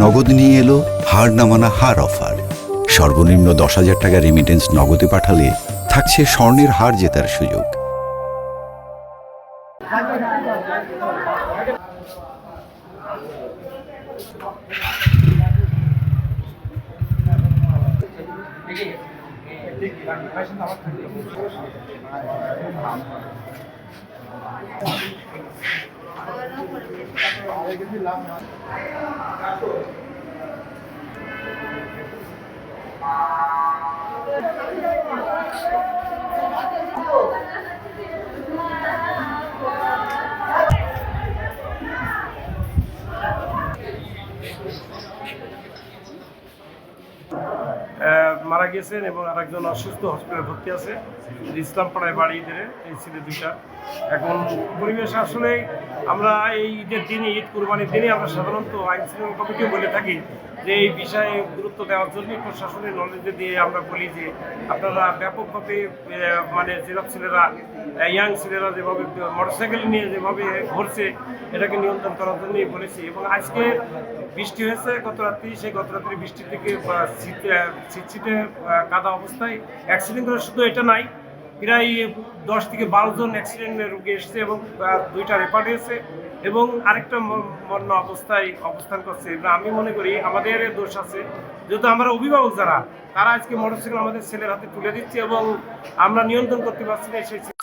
নগদ নিয়ে এলো হার না মানা হার অফার। সর্বনিম্ন 10,000 টাকা রেমিটেন্স নগদে পাঠালে থাকছে স্বর্ণের হার জেতার সুযোগ। মারা গেছেন এবং আরেকজন অসুস্থ হসপিটালে ভর্তি আছে। ইসলামপাড়ায় বাড়ি এই ছেলে দুইটা। এখন পরিবেশ আসলে আমরা এই ঈদের দিনে, ঈদ কুরবানির দিনে আমরা সাধারণত আইন শৃঙ্খলা কমিটিও বলে থাকি যে এই বিষয়ে গুরুত্ব দেওয়ার জন্য প্রশাসনের নলেজে দিয়ে আমরা বলি যে আপনারা ব্যাপকভাবে মানে যেসব ছেলেরা, ইয়াং ছেলেরা যেভাবে মোটরসাইকেল নিয়ে যেভাবে ঘুরছে এটাকে নিয়ন্ত্রণ করার জন্যই বলেছি। এবং আজকে বৃষ্টি হয়েছে গত রাত্রি, সেই গত রাত্রি বৃষ্টি থেকে ছিটছিটে কাদা অবস্থায় অ্যাক্সিডেন্ট করে শুধু এটা নাই, প্রায় 10 থেকে 12 জন অ্যাক্সিডেন্টের রোগী এসেছে এবং 2টা রেফার হয়েছে এবং আরেকটা মন্য অবস্থায় অবস্থান করছে। আমি মনে করি আমাদের দোষ আছে, যেহেতু আমরা অভিভাবক যারা, তারা আজকে মোটরসাইকেল আমাদের ছেলের হাতে তুলে দিচ্ছে এবং আমরা নিয়ন্ত্রণ করতে পারছি না। সেই